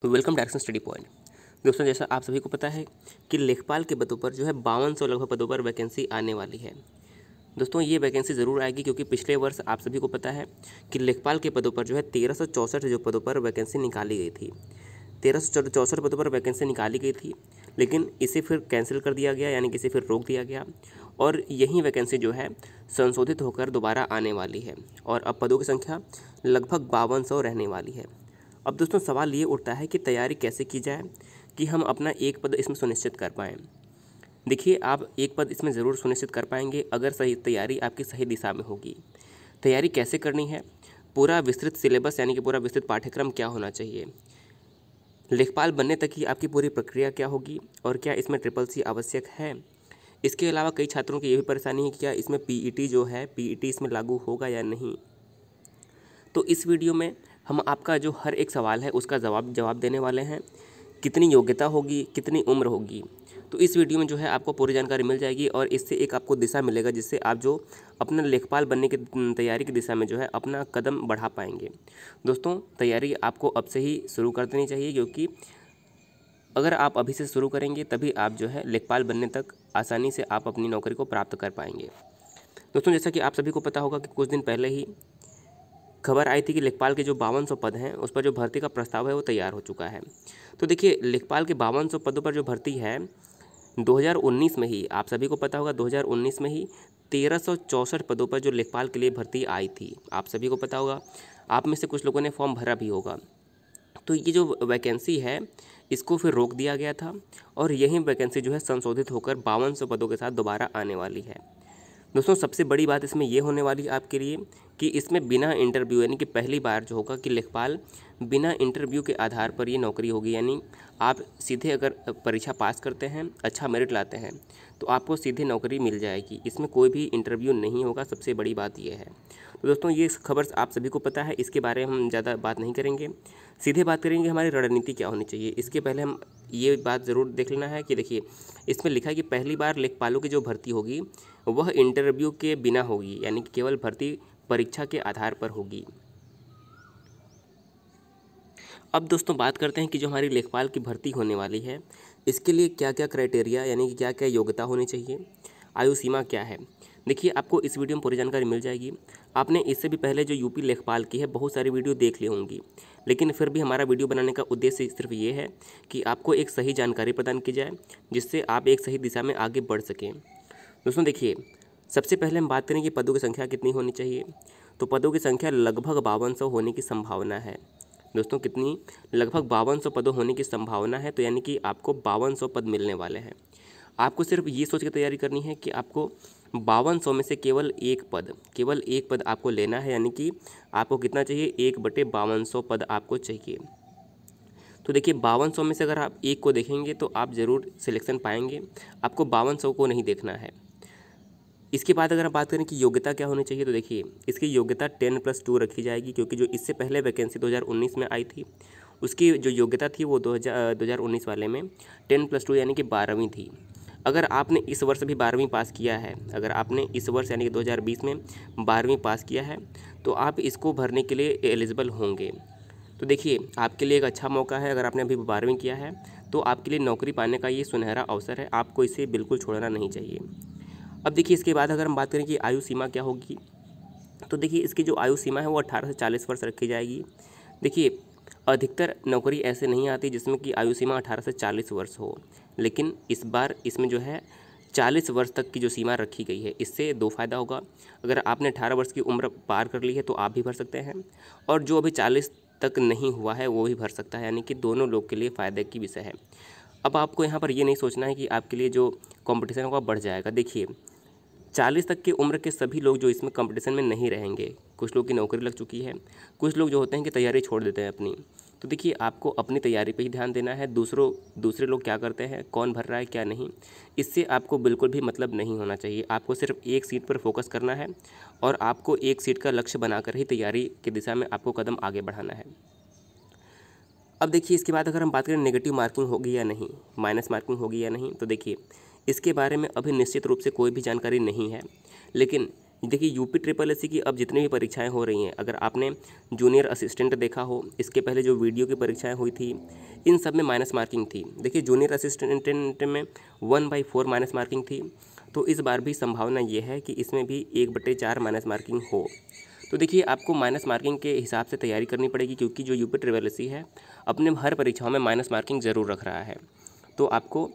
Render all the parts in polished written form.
Welcome direction study point. दोस्तों, जैसा आप सभी को पता है कि लेखपाल के पदों पर जो है 5200 लगभग पदों पर वैकेंसी आने वाली है। दोस्तों, ये वैकेंसी ज़रूर आएगी क्योंकि पिछले वर्ष आप सभी को पता है कि लेखपाल के पदों पर जो है 1364 जो पदों पर वैकेंसी निकाली गई थी। 1364 पदों पर वैकेंसी निकाली गई थी, लेकिन इसे फिर कैंसिल कर दिया गया, यानी कि इसे फिर रोक दिया गया और यही वैकेंसी जो है संशोधित होकर दोबारा आने वाली है और अब पदों की संख्या लगभग 5200 रहने वाली है। अब दोस्तों, सवाल ये उठता है कि तैयारी कैसे की जाए कि हम अपना एक पद इसमें सुनिश्चित कर पाएँ। देखिए, आप एक पद इसमें ज़रूर सुनिश्चित कर पाएंगे अगर सही तैयारी आपकी सही दिशा में होगी। तैयारी कैसे करनी है, पूरा विस्तृत सिलेबस यानी कि पूरा विस्तृत पाठ्यक्रम क्या होना चाहिए, लेखपाल बनने तक की आपकी पूरी प्रक्रिया क्या होगी और क्या इसमें CCC आवश्यक है। इसके अलावा कई छात्रों की ये भी परेशानी है कि क्या इसमें PET जो है PET इसमें लागू होगा या नहीं। तो इस वीडियो में हम आपका जो हर एक सवाल है उसका जवाब देने वाले हैं। कितनी योग्यता होगी, कितनी उम्र होगी, तो इस वीडियो में जो है आपको पूरी जानकारी मिल जाएगी और इससे एक आपको दिशा मिलेगा जिससे आप जो अपना लेखपाल बनने की तैयारी की दिशा में जो है अपना कदम बढ़ा पाएंगे। दोस्तों, तैयारी आपको अब से ही शुरू कर देनी चाहिए क्योंकि अगर आप अभी से शुरू करेंगे तभी आप जो है लेखपाल बनने तक आसानी से आप अपनी नौकरी को प्राप्त कर पाएंगे। दोस्तों, जैसा कि आप सभी को पता होगा कि कुछ दिन पहले ही खबर आई थी कि लेखपाल के जो 5200 पद हैं उस पर जो भर्ती का प्रस्ताव है वो तैयार हो चुका है। तो देखिए, लेखपाल के 5200 पदों पर जो भर्ती है 2019 में ही, आप सभी को पता होगा 2019 में ही 1364 पदों पर जो लेखपाल के लिए भर्ती आई थी। आप सभी को पता होगा, आप में से कुछ लोगों ने फॉर्म भरा भी होगा। तो ये जो वैकेंसी है इसको फिर रोक दिया गया था और यही वैकेंसी जो है संशोधित होकर 5200 पदों के साथ दोबारा आने वाली है। दोस्तों, सबसे बड़ी बात इसमें ये होने वाली है आपके लिए कि इसमें बिना इंटरव्यू यानी कि पहली बार जो होगा कि लेखपाल बिना इंटरव्यू के आधार पर ये नौकरी होगी, यानी आप सीधे अगर परीक्षा पास करते हैं, अच्छा मेरिट लाते हैं तो आपको सीधे नौकरी मिल जाएगी। इसमें कोई भी इंटरव्यू नहीं होगा, सबसे बड़ी बात यह है। तो दोस्तों, ये खबर आप सभी को पता है, इसके बारे में हम ज़्यादा बात नहीं करेंगे, सीधे बात करेंगे हमारी रणनीति क्या होनी चाहिए। इसके पहले हम ये बात ज़रूर देख लेना है कि देखिए, इसमें लिखा है कि पहली बार लेखपालों की जो भर्ती होगी वह इंटरव्यू के बिना होगी, यानी कि केवल भर्ती परीक्षा के आधार पर होगी। अब दोस्तों, बात करते हैं कि जो हमारी लेखपाल की भर्ती होने वाली है इसके लिए क्या क्या क्राइटेरिया यानी कि क्या क्या योग्यता होनी चाहिए, आयु सीमा क्या है। देखिए, आपको इस वीडियो में पूरी जानकारी मिल जाएगी। आपने इससे भी पहले जो यूपी लेखपाल की है बहुत सारी वीडियो देख ली होंगी, लेकिन फिर भी हमारा वीडियो बनाने का उद्देश्य सिर्फ ये है कि आपको एक सही जानकारी प्रदान की जाए जिससे आप एक सही दिशा में आगे बढ़ सकें। दोस्तों, देखिए, सबसे पहले हम बात करें कि पदों की संख्या कितनी होनी चाहिए। तो पदों की संख्या लगभग 5200 होने की संभावना है। दोस्तों, कितनी? लगभग 5200 पदों होने की संभावना है, तो यानी कि आपको 5200 पद मिलने वाले हैं। आपको सिर्फ ये सोच के तैयारी करनी है कि आपको 5200 में से केवल एक पद आपको लेना है, यानी कि आपको कितना चाहिए, 1/5200 पद आपको चाहिए। तो देखिए, 5200 में से अगर आप एक को देखेंगे तो आप ज़रूर सिलेक्शन पाएंगे, आपको 5200 को नहीं देखना है। इसके बाद अगर हम बात करें कि योग्यता क्या होनी चाहिए, तो देखिए, इसकी योग्यता 10+2 रखी जाएगी क्योंकि जो इससे पहले वैकेंसी 2019 में आई थी उसकी जो योग्यता थी वो 2019 वाले में 10+2 यानी कि 12वीं थी। अगर आपने इस वर्ष भी 12वीं पास किया है, अगर आपने इस वर्ष यानी कि 2020 में 12वीं पास किया है तो आप इसको भरने के लिए एलिजिबल होंगे। तो देखिए, आपके लिए एक अच्छा मौका है। अगर आपने अभी 12वीं किया है तो आपके लिए नौकरी पाने का ये सुनहरा अवसर है, आपको इसे बिल्कुल छोड़ना नहीं चाहिए। अब देखिए, इसके बाद अगर हम बात करें कि आयु सीमा क्या होगी, तो देखिए, इसकी जो आयु सीमा है वो 18 से 40 वर्ष रखी जाएगी। देखिए, अधिकतर नौकरी ऐसे नहीं आती जिसमें कि आयु सीमा 18 से 40 वर्ष हो, लेकिन इस बार इसमें जो है 40 वर्ष तक की जो सीमा रखी गई है। इससे दो फायदा होगा, अगर आपने 18 वर्ष की उम्र पार कर ली है तो आप भी भर सकते हैं और जो अभी 40 तक नहीं हुआ है वो भी भर सकता है, यानी कि दोनों लोग के लिए फ़ायदे की विषय है। अब आपको यहाँ पर ये नहीं सोचना है कि आपके लिए जो कंपटीशन होगा बढ़ जाएगा। देखिए, 40 तक की उम्र के सभी लोग जो इसमें कंपटीशन में नहीं रहेंगे, कुछ लोग की नौकरी लग चुकी है, कुछ लोग जो होते हैं कि तैयारी छोड़ देते हैं अपनी। तो देखिए, आपको अपनी तैयारी पे ही ध्यान देना है, दूसरे लोग क्या करते हैं, कौन भर रहा है क्या नहीं, इससे आपको बिल्कुल भी मतलब नहीं होना चाहिए। आपको सिर्फ एक सीट पर फोकस करना है और आपको एक सीट का लक्ष्य बनाकर ही तैयारी की दिशा में आपको कदम आगे बढ़ाना है। अब देखिए, इसके बाद अगर हम बात करें नेगेटिव मार्किंग होगी या नहीं, माइनस मार्किंग होगी या नहीं, तो देखिए, इसके बारे में अभी निश्चित रूप से कोई भी जानकारी नहीं है, लेकिन देखिए यूपी ट्रिपल एससी की अब जितनी भी परीक्षाएं हो रही हैं, अगर आपने जूनियर असिस्टेंट देखा हो, इसके पहले जो वीडियो की परीक्षाएं हुई थी, इन सब में माइनस मार्किंग थी। देखिए जूनियर असिस्टेंट में 1/4 माइनस मार्किंग थी, तो इस बार भी संभावना ये है कि इसमें भी 1/4 माइनस मार्किंग हो। तो देखिए आपको माइनस मार्किंग के हिसाब से तैयारी करनी पड़ेगी, क्योंकि जो यूपी ट्रिपल एससी है अपने हर परीक्षाओं में माइनस मार्किंग ज़रूर रख रहा है। तो आपको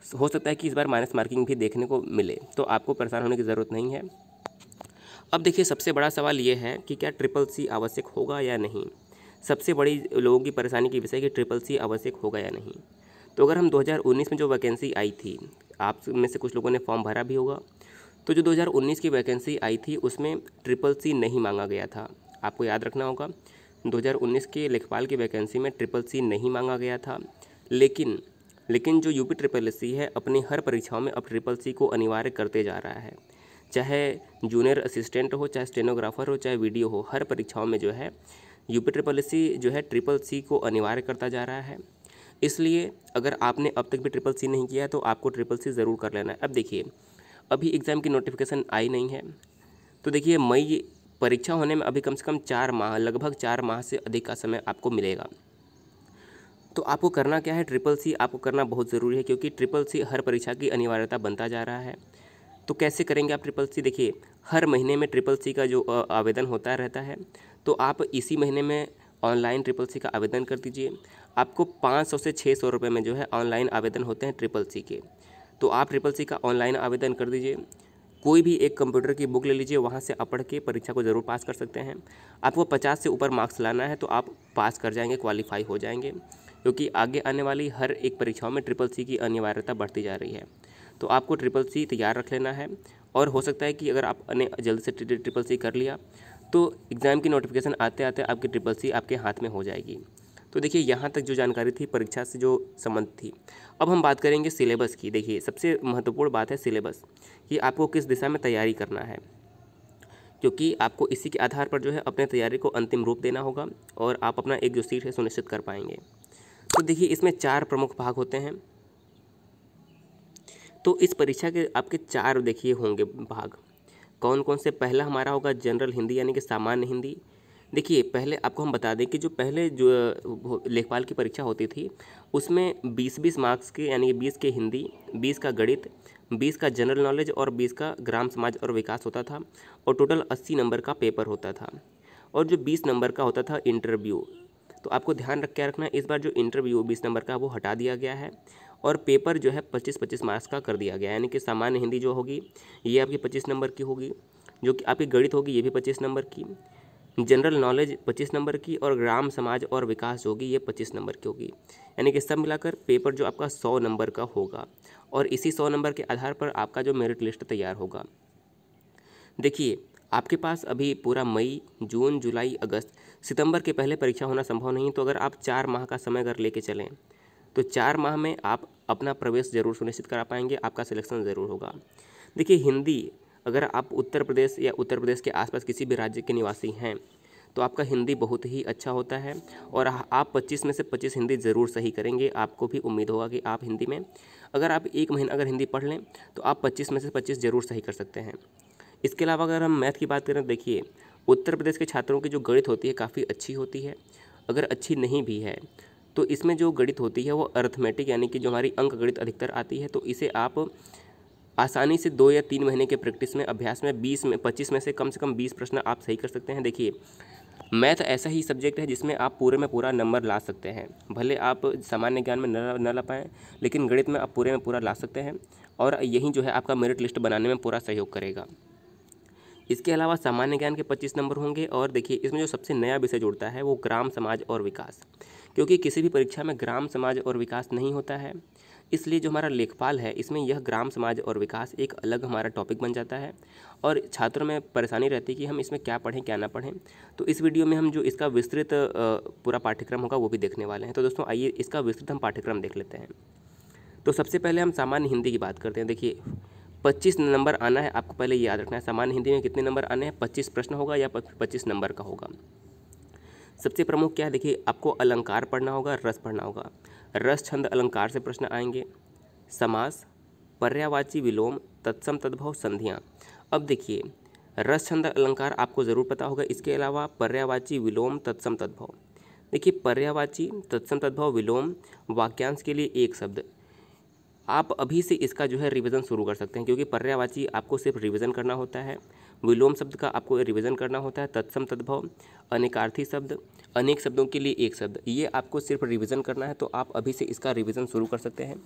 हो सकता है कि इस बार माइनस मार्किंग भी देखने को मिले, तो आपको परेशान होने की ज़रूरत नहीं है। अब देखिए सबसे बड़ा सवाल ये है कि क्या ट्रिपल सी आवश्यक होगा या नहीं। सबसे बड़ी लोगों की परेशानी की विषय कि ट्रिपल सी आवश्यक होगा या नहीं। तो अगर हम 2019 में जो वैकेंसी आई थी, आप में से कुछ लोगों ने फॉर्म भरा भी होगा, तो जो 2019 की वैकेंसी आई थी उसमें ट्रिपल सी नहीं मांगा गया था। आपको याद रखना होगा 2019 के लेखपाल की वैकेंसी में ट्रिपल सी नहीं मांगा गया था, लेकिन जो यूपी ट्रिपल एससी है अपनी हर परीक्षाओं में अब ट्रिपल सी को अनिवार्य करते जा रहा है। चाहे जूनियर असिस्टेंट हो, चाहे स्टेनोग्राफर हो, चाहे वीडियो हो, हर परीक्षाओं में जो है यूपी ट्रिपल एससी जो है ट्रिपल सी को अनिवार्य करता जा रहा है। इसलिए अगर आपने अब तक भी ट्रिपल सी नहीं किया है तो आपको ट्रिपल सी ज़रूर कर लेना है। अब देखिए अभी एग्ज़ाम की नोटिफिकेशन आई नहीं है, तो देखिए मई परीक्षा होने में अभी कम से कम 4 माह, लगभग 4 माह से अधिक का समय आपको मिलेगा। तो आपको करना क्या है, ट्रिपल सी आपको करना बहुत ज़रूरी है, क्योंकि ट्रिपल सी हर परीक्षा की अनिवार्यता बनता जा रहा है। तो कैसे करेंगे आप ट्रिपल सी, देखिए हर महीने में ट्रिपल सी का जो आवेदन होता रहता है, तो आप इसी महीने में ऑनलाइन ट्रिपल सी का आवेदन कर दीजिए। आपको 500 से 600 रुपये में जो है ऑनलाइन आवेदन होते हैं ट्रिपल सी के। तो आप ट्रिपल सी का ऑनलाइन आवेदन कर दीजिए। कोई भी एक कंप्यूटर की बुक ले लीजिए, वहाँ से आप पढ़ के परीक्षा को ज़रूर पास कर सकते हैं। आपको 50 से ऊपर मार्क्स लाना है तो आप पास कर जाएंगे, क्वालिफाई हो जाएंगे, क्योंकि आगे आने वाली हर एक परीक्षाओं में ट्रिपल सी की अनिवार्यता बढ़ती जा रही है। तो आपको ट्रिपल सी तैयार रख लेना है, और हो सकता है कि अगर आपने जल्द से ट्रिपल सी कर लिया तो एग्ज़ाम की नोटिफिकेशन आते आते आपकी ट्रिपल सी आपके हाथ में हो जाएगी। तो देखिए यहाँ तक जो जानकारी थी परीक्षा से जो संबंध थी। अब हम बात करेंगे सिलेबस की। देखिए सबसे महत्वपूर्ण बात है सिलेबस, कि आपको किस दिशा में तैयारी करना है, क्योंकि आपको इसी के आधार पर जो है अपने तैयारी को अंतिम रूप देना होगा और आप अपना एक जो सीट है सुनिश्चित कर पाएंगे। तो देखिए इसमें 4 प्रमुख भाग होते हैं। तो इस परीक्षा के आपके 4 देखिए होंगे भाग। कौन कौन से, पहला हमारा होगा जनरल हिंदी यानी कि सामान्य हिंदी। देखिए पहले आपको हम बता दें कि जो पहले जो लेखपाल की परीक्षा होती थी उसमें 20-20 मार्क्स के यानी कि 20 के हिंदी, 20 का गणित, 20 का जनरल नॉलेज और 20 का ग्राम समाज और विकास होता था, और टोटल 80 नंबर का पेपर होता था। और जो 20 नंबर का होता था इंटरव्यू, तो आपको ध्यान रख के रखना है, इस बार जो इंटरव्यू 20 नंबर का वो हटा दिया गया है और पेपर जो है 25-25 मार्क्स का कर दिया गया है। यानी कि सामान्य हिंदी जो होगी ये आपकी 25 नंबर की होगी, जो कि आपकी गणित होगी ये भी 25 नंबर की, जनरल नॉलेज 25 नंबर की, और ग्राम समाज और विकास होगी ये 25 नंबर की होगी। यानी कि सब मिलाकर पेपर जो आपका 100 नंबर का होगा, और इसी 100 नंबर के आधार पर आपका जो मेरिट लिस्ट तैयार होगा। देखिए आपके पास अभी पूरा मई, जून, जुलाई, अगस्त, सितंबर के पहले परीक्षा होना संभव नहीं, तो अगर आप 4 माह का समय अगर लेके चलें तो 4 माह में आप अपना प्रवेश ज़रूर सुनिश्चित करा पाएंगे, आपका सिलेक्शन ज़रूर होगा। देखिए हिंदी, अगर आप उत्तर प्रदेश या उत्तर प्रदेश के आसपास किसी भी राज्य के निवासी हैं तो आपका हिंदी बहुत ही अच्छा होता है, और आप 25 में से 25 हिंदी ज़रूर सही करेंगे। आपको भी उम्मीद होगा कि आप हिंदी में अगर आप 1 महीना अगर हिंदी पढ़ लें तो आप 25 में से 25 ज़रूर सही कर सकते हैं। इसके अलावा अगर हम मैथ की बात करें, देखिए उत्तर प्रदेश के छात्रों की जो गणित होती है काफ़ी अच्छी होती है। अगर अच्छी नहीं भी है तो इसमें जो गणित होती है वो अर्थमेटिक यानी कि जो हमारी अंक गणित अधिकतर आती है, तो इसे आप आसानी से 2 या 3 महीने के प्रैक्टिस में, अभ्यास में 25 में से कम 20 प्रश्न आप सही कर सकते हैं। देखिए मैथ ऐसा ही सब्जेक्ट है जिसमें आप पूरे में पूरा नंबर ला सकते हैं, भले आप सामान्य ज्ञान में न ला पाएँ, लेकिन गणित में आप पूरे में पूरा ला सकते हैं, और यही जो है आपका मेरिट लिस्ट बनाने में पूरा सहयोग करेगा। इसके अलावा सामान्य ज्ञान के 25 नंबर होंगे, और देखिए इसमें जो सबसे नया विषय जुड़ता है वो ग्राम समाज और विकास, क्योंकि किसी भी परीक्षा में ग्राम समाज और विकास नहीं होता है, इसलिए जो हमारा लेखपाल है इसमें यह ग्राम समाज और विकास एक अलग हमारा टॉपिक बन जाता है, और छात्रों में परेशानी रहती है कि हम इसमें क्या पढ़ें क्या ना पढ़ें। तो इस वीडियो में हम जो इसका विस्तृत पूरा पाठ्यक्रम होगा वो भी देखने वाले हैं। तो दोस्तों आइए इसका विस्तृत हम पाठ्यक्रम देख लेते हैं। तो सबसे पहले हम सामान्य हिंदी की बात करते हैं। देखिए 25 नंबर आना है, आपको पहले याद रखना है सामान्य हिंदी में कितने नंबर आने हैं, 25 प्रश्न होगा या 25 नंबर का होगा। सबसे प्रमुख क्या है, देखिए आपको अलंकार पढ़ना होगा, रस पढ़ना होगा। रस छंद अलंकार से प्रश्न आएंगे, समास, पर्यायवाची विलोम, तत्सम तद्भव, संधियाँ। अब देखिए रस छंद अलंकार आपको ज़रूर पता होगा। इसके अलावा पर्यायवाची विलोम तत्सम तद्भव। देखिए पर्यायवाची तत्सम तद्भव विलोम वाक्यांश के लिए एक शब्द, आप अभी से इसका जो है रिवीजन शुरू कर सकते हैं, क्योंकि पर्यायवाची आपको सिर्फ रिवीजन करना होता है, विलोम शब्द का आपको रिवीजन करना होता है, तत्सम तद्भव अनेकार्थी शब्द, अनेक शब्दों के लिए एक शब्द, ये आपको सिर्फ रिवीजन करना है। तो आप अभी से इसका रिवीजन शुरू कर सकते हैं।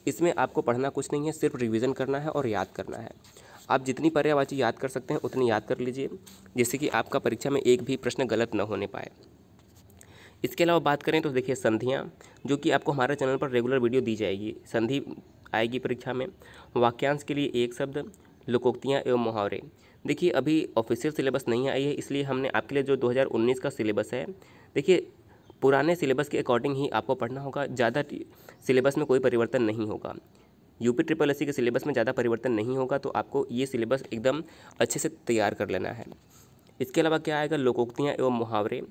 इसमें आपको पढ़ना कुछ नहीं है, सिर्फ रिवीजन करना है और याद करना है। आप जितनी पर्यायवाची याद कर सकते हैं उतनी याद कर लीजिए, जिससे कि आपका परीक्षा में एक भी प्रश्न गलत न होने पाए। इसके अलावा बात करें तो देखिए संधियाँ, जो कि आपको हमारे चैनल पर रेगुलर वीडियो दी जाएगी, संधि आएगी परीक्षा में। वाक्यांश के लिए एक शब्द, लोकोक्तियाँ एवं मुहावरे। देखिए अभी ऑफिशियल सिलेबस नहीं आई है, इसलिए हमने आपके लिए जो 2019 का सिलेबस है, देखिए पुराने सिलेबस के अकॉर्डिंग ही आपको पढ़ना होगा, ज़्यादा सिलेबस में कोई परिवर्तन नहीं होगा। यूपी ट्रिपल एससी के सिलेबस में ज़्यादा परिवर्तन नहीं होगा, तो आपको ये सिलेबस एकदम अच्छे से तैयार कर लेना है। इसके अलावा क्या आएगा, लोकोक्तियाँ एवं मुहावरे,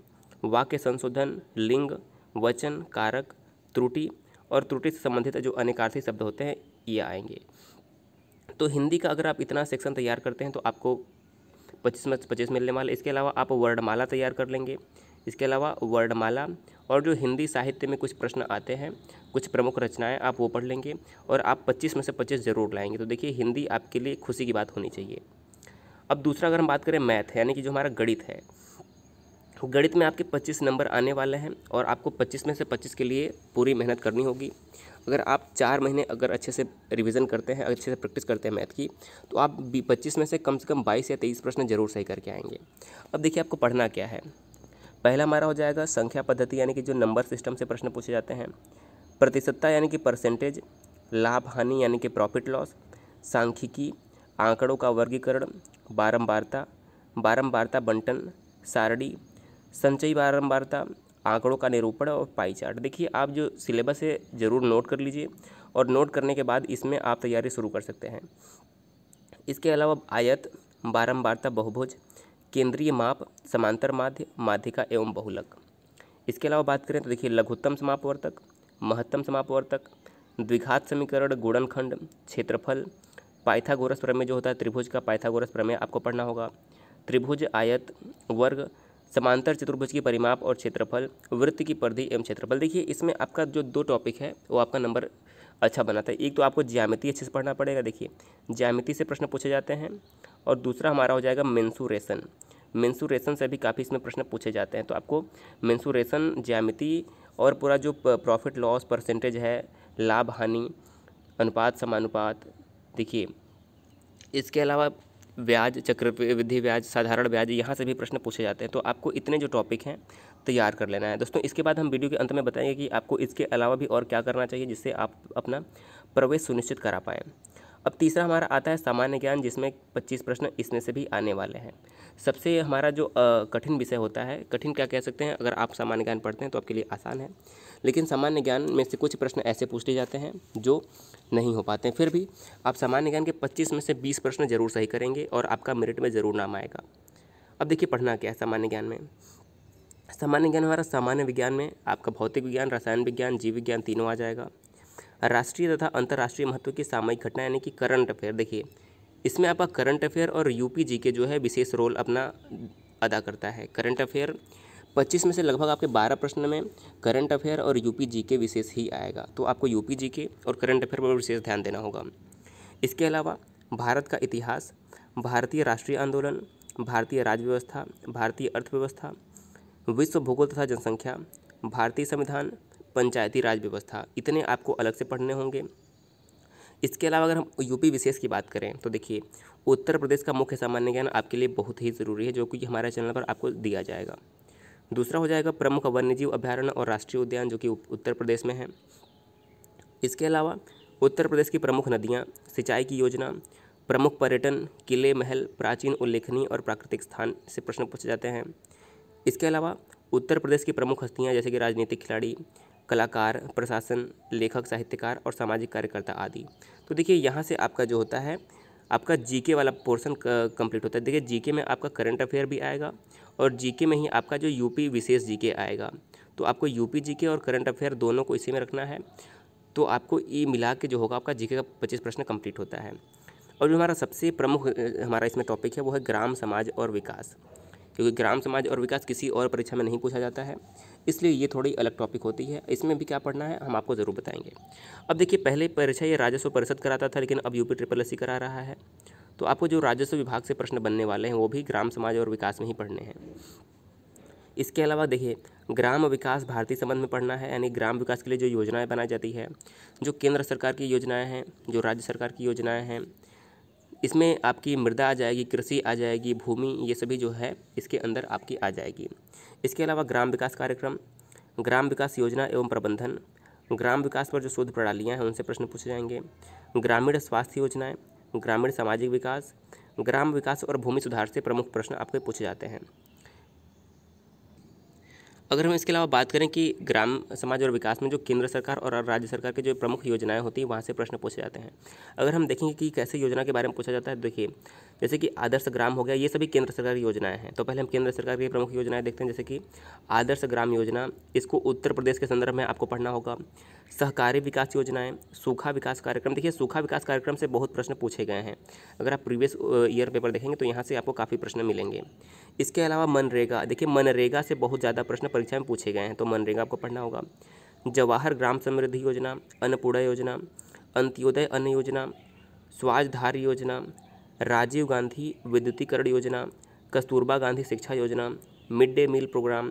वाक्य संशोधन, लिंग, वचन, कारक, त्रुटि और त्रुटि से संबंधित जो अनेकार्थी शब्द होते हैं ये आएंगे। तो हिंदी का अगर आप इतना सेक्शन तैयार करते हैं तो आपको 25 में 25 मिलने वाला। इसके अलावा आप वर्णमाला तैयार कर लेंगे। इसके अलावा वर्णमाला और जो हिंदी साहित्य में कुछ प्रश्न आते हैं, कुछ प्रमुख रचनाएं, आप वो पढ़ लेंगे और आप 25 में से 25 जरूर लाएंगे। तो देखिए हिंदी आपके लिए खुशी की बात होनी चाहिए। अब दूसरा अगर हम बात करें मैथ, यानी कि जो हमारा गणित है, गणित में आपके 25 नंबर आने वाले हैं और आपको 25 में से 25 के लिए पूरी मेहनत करनी होगी। अगर आप 4 महीने अगर अच्छे से रिवीजन करते हैं, अच्छे से प्रैक्टिस करते हैं मैथ की, तो आप 25 में से कम 22 या 23 प्रश्न जरूर सही करके आएंगे। अब देखिए आपको पढ़ना क्या है। पहला हमारा हो जाएगा संख्या पद्धति, यानी कि जो नंबर सिस्टम से प्रश्न पूछे जाते हैं। प्रतिशतता यानी कि परसेंटेज, लाभ हानि यानी कि प्रॉफिट लॉस, सांख्यिकी, आंकड़ों का वर्गीकरण, बारंबारता बंटन, सारणी, संचयी बारंबारता, आंकड़ों का निरूपण और पाई चार्ट। देखिए आप जो सिलेबस है ज़रूर नोट कर लीजिए और नोट करने के बाद इसमें आप तैयारी शुरू कर सकते हैं। इसके अलावा आयत, बारंबारता, बहुभुज, केंद्रीय माप, समांतर माध्य, माध्यिका एवं बहुलक। इसके अलावा बात करें तो देखिए लघुत्तम समापवर्तक, महत्तम समापवर्तक, द्विघात समीकरण, गुणनखंड, क्षेत्रफल, पाइथागोरस प्रमेय जो होता है त्रिभुज का, पाइथागोरस प्रमेय आपको पढ़ना होगा। त्रिभुज, आयत, वर्ग, समांतर चतुर्भुज की परिमाप और क्षेत्रफल, वृत्त की परिधि एवं क्षेत्रफल। देखिए इसमें आपका जो 2 टॉपिक है वो आपका नंबर अच्छा बनाता है। एक तो आपको ज्यामिति अच्छे से पढ़ना पड़ेगा, देखिए ज्यामिति से प्रश्न पूछे जाते हैं, और दूसरा हमारा हो जाएगा मेंसुरेशन। मेंसुरेशन से भी काफ़ी इसमें प्रश्न पूछे जाते हैं। तो आपको मेंसुरेशन, ज्यामिति और पूरा जो प्रॉफिट लॉस, परसेंटेज है, लाभ हानि, अनुपात, समानुपात, देखिए इसके अलावा ब्याज, चक्रवृद्धि ब्याज, साधारण ब्याज, यहाँ से भी प्रश्न पूछे जाते हैं। तो आपको इतने जो टॉपिक हैं तैयार कर लेना है दोस्तों। इसके बाद हम वीडियो के अंत में बताएंगे कि आपको इसके अलावा भी और क्या करना चाहिए जिससे आप अपना प्रवेश सुनिश्चित करा पाएँ। अब तीसरा हमारा आता है सामान्य ज्ञान, जिसमें 25 प्रश्न इसमें से भी आने वाले हैं। सबसे हमारा जो कठिन विषय होता है, कठिन क्या कह सकते हैं, अगर आप सामान्य ज्ञान पढ़ते हैं तो आपके लिए आसान है, लेकिन सामान्य ज्ञान में से कुछ प्रश्न ऐसे पूछ लिए जाते हैं जो नहीं हो पाते हैं। फिर भी आप सामान्य ज्ञान के 25 में से 20 प्रश्न जरूर सही करेंगे और आपका मेरिट में ज़रूर नाम आएगा। अब देखिए पढ़ना क्या है सामान्य ज्ञान में। सामान्य ज्ञान हमारा सामान्य विज्ञान में आपका भौतिक विज्ञान, रसायन विज्ञान, जीव विज्ञान तीनों आ जाएगा। राष्ट्रीय तथा अंतर्राष्ट्रीय महत्व की सामयिक घटना यानी कि करंट अफेयर, देखिए इसमें आपका करंट अफेयर और यूपी जीके जो है विशेष रोल अपना अदा करता है। करंट अफेयर 25 में से लगभग आपके 12 प्रश्न में करंट अफेयर और यूपी जीके विशेष ही आएगा, तो आपको यूपी जीके और करंट अफेयर पर विशेष ध्यान देना होगा। इसके अलावा भारत का इतिहास, भारतीय राष्ट्रीय आंदोलन, भारतीय राज्य व्यवस्था, भारतीय अर्थव्यवस्था, विश्व भूगोल तथा जनसंख्या, भारतीय संविधान, पंचायती राज व्यवस्था, इतने आपको अलग से पढ़ने होंगे। इसके अलावा अगर हम यूपी विशेष की बात करें तो देखिए उत्तर प्रदेश का मुख्य सामान्य ज्ञान आपके लिए बहुत ही ज़रूरी है, जो कि हमारे चैनल पर आपको दिया जाएगा। दूसरा हो जाएगा प्रमुख वन्यजीव अभ्यारण्य और राष्ट्रीय उद्यान, जो कि उत्तर प्रदेश में है। इसके अलावा उत्तर प्रदेश की प्रमुख नदियाँ, सिंचाई की योजना, प्रमुख पर्यटन, किले, महल, प्राचीन, उल्लेखनीय और प्राकृतिक स्थान से प्रश्न पूछे जाते हैं। इसके अलावा उत्तर प्रदेश की प्रमुख हस्तियाँ जैसे कि राजनीतिक खिलाड़ी, कलाकार, प्रशासन, लेखक, साहित्यकार और सामाजिक कार्यकर्ता आदि। तो देखिए यहाँ से आपका जो होता है आपका जीके वाला पोर्शन कंप्लीट होता है। देखिए जीके में आपका करंट अफेयर भी आएगा और जीके में ही आपका जो यूपी विशेष जीके आएगा। तो आपको यूपी जीके और करंट अफेयर दोनों को इसी में रखना है, तो आपको ये मिला के जो होगा आपका जीके का 25 प्रश्न कंप्लीट होता है। और जो हमारा सबसे प्रमुख हमारा इसमें टॉपिक है वो है ग्राम समाज और विकास, क्योंकि ग्राम समाज और विकास किसी और परीक्षा में नहीं पूछा जाता है, इसलिए ये थोड़ी अलग टॉपिक होती है। इसमें भी क्या पढ़ना है हम आपको ज़रूर बताएंगे। अब देखिए, पहले परीक्षा ये राजस्व परिषद कराता था, लेकिन अब यूपी ट्रिपल एस करा रहा है। तो आपको जो राजस्व विभाग से प्रश्न बनने वाले हैं वो भी ग्राम समाज और विकास में ही पढ़ने हैं। इसके अलावा देखिए, ग्राम विकास भारतीय संबंध में पढ़ना है, यानी ग्राम विकास के लिए जो योजनाएं बनाई जाती है, जो केंद्र सरकार की योजनाएं हैं, जो राज्य सरकार की योजनाएं हैं, इसमें आपकी मृदा आ जाएगी, कृषि आ जाएगी, भूमि, ये सभी जो है इसके अंदर आपकी आ जाएगी। इसके अलावा ग्राम विकास कार्यक्रम, ग्राम विकास योजना एवं प्रबंधन, ग्राम विकास पर जो शोध प्रणालियाँ हैं उनसे प्रश्न पूछे जाएंगे, ग्रामीण स्वास्थ्य योजनाएँ, ग्रामीण सामाजिक विकास, ग्राम विकास और भूमि सुधार से प्रमुख प्रश्न आपके पूछे जाते हैं। अगर हम इसके अलावा बात करें कि ग्राम समाज और विकास में जो केंद्र सरकार और राज्य सरकार की जो प्रमुख योजनाएं होती हैं वहाँ से प्रश्न पूछे जाते हैं। अगर हम देखेंगे कि कैसे योजना के बारे में पूछा जाता है, देखिए जैसे कि आदर्श ग्राम हो गया, ये सभी केंद्र सरकार की योजनाएं हैं। तो पहले हम केंद्र सरकार की प्रमुख योजनाएं देखते हैं, जैसे कि आदर्श ग्राम योजना, इसको उत्तर प्रदेश के संदर्भ में आपको पढ़ना होगा। सहकारी विकास योजनाएं, सूखा विकास कार्यक्रम, देखिए सूखा विकास कार्यक्रम से बहुत प्रश्न पूछे गए हैं। अगर आप प्रीवियस ईयर पेपर देखेंगे तो यहाँ से आपको काफ़ी प्रश्न मिलेंगे। इसके अलावा मनरेगा, देखिए मनरेगा से बहुत ज़्यादा प्रश्न परीक्षा में पूछे गए हैं, तो मनरेगा आपको पढ़ना होगा। जवाहर ग्राम समृद्धि योजना, अन्नपूर्णा योजना, अंत्योदय अन्न योजना, स्वाजधार योजना, राजीव गांधी विद्युतीकरण योजना, कस्तूरबा गांधी शिक्षा योजना, मिड डे मील प्रोग्राम।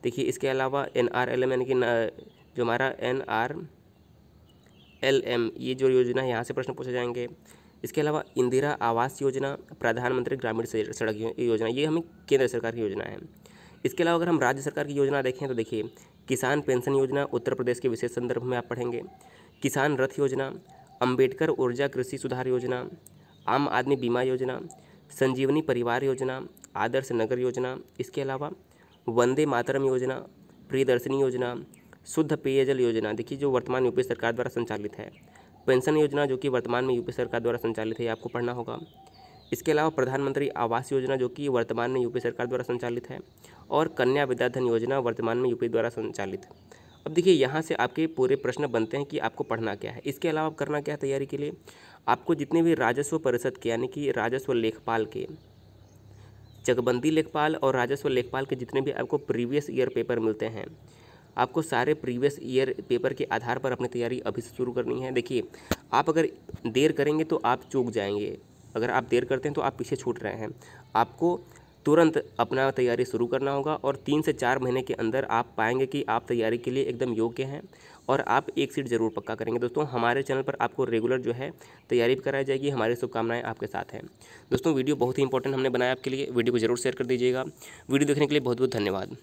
देखिए इसके अलावा NRLM, यानी कि जो हमारा NRLM, ये जो योजना है यहाँ से प्रश्न पूछे जाएंगे। इसके अलावा इंदिरा आवास योजना, प्रधानमंत्री ग्रामीण सड़क योजना, ये हमें केंद्र सरकार की योजना है। इसके अलावा अगर हम राज्य सरकार की योजना देखें तो देखिए किसान पेंशन योजना उत्तर प्रदेश के विशेष संदर्भ में आप पढ़ेंगे, किसान रथ योजना, अंबेडकर ऊर्जा कृषि सुधार योजना, आम आदमी बीमा योजना, संजीवनी परिवार योजना, आदर्श नगर योजना। इसके अलावा वंदे मातरम योजना, प्रियदर्शनी योजना, शुद्ध पेयजल योजना, देखिए जो वर्तमान यूपी सरकार द्वारा संचालित है। पेंशन योजना जो कि वर्तमान में यूपी सरकार द्वारा संचालित है, ये आपको पढ़ना होगा। इसके अलावा प्रधानमंत्री आवास योजना जो कि वर्तमान में यूपी सरकार द्वारा संचालित है, और कन्या विद्याधन योजना वर्तमान में यूपी द्वारा संचालित। अब देखिए यहाँ से आपके पूरे प्रश्न बनते हैं कि आपको पढ़ना क्या है। इसके अलावा करना क्या है तैयारी के लिए, आपको जितने भी राजस्व परिषद के यानी कि राजस्व लेखपाल के, चकबंदी लेखपाल और राजस्व लेखपाल के जितने भी आपको प्रीवियस ईयर पेपर मिलते हैं, आपको सारे प्रीवियस ईयर पेपर के आधार पर अपनी तैयारी अभी से शुरू करनी है। देखिए आप अगर देर करेंगे तो आप चूक जाएंगे, अगर आप देर करते हैं तो आप पीछे छूट रहे हैं। आपको तुरंत अपना तैयारी शुरू करना होगा और 3 से 4 महीने के अंदर आप पाएंगे कि आप तैयारी के लिए एकदम योग्य हैं और आप एक सीट ज़रूर पक्का करेंगे। दोस्तों हमारे चैनल पर आपको रेगुलर जो है तैयारी भी कराई जाएगी। हमारी शुभकामनाएं आपके साथ हैं। दोस्तों वीडियो बहुत ही इंपॉर्टेंट हमने बनाया आपके लिए, वीडियो को जरूर शेयर कर दीजिएगा। वीडियो देखने के लिए बहुत बहुत धन्यवाद।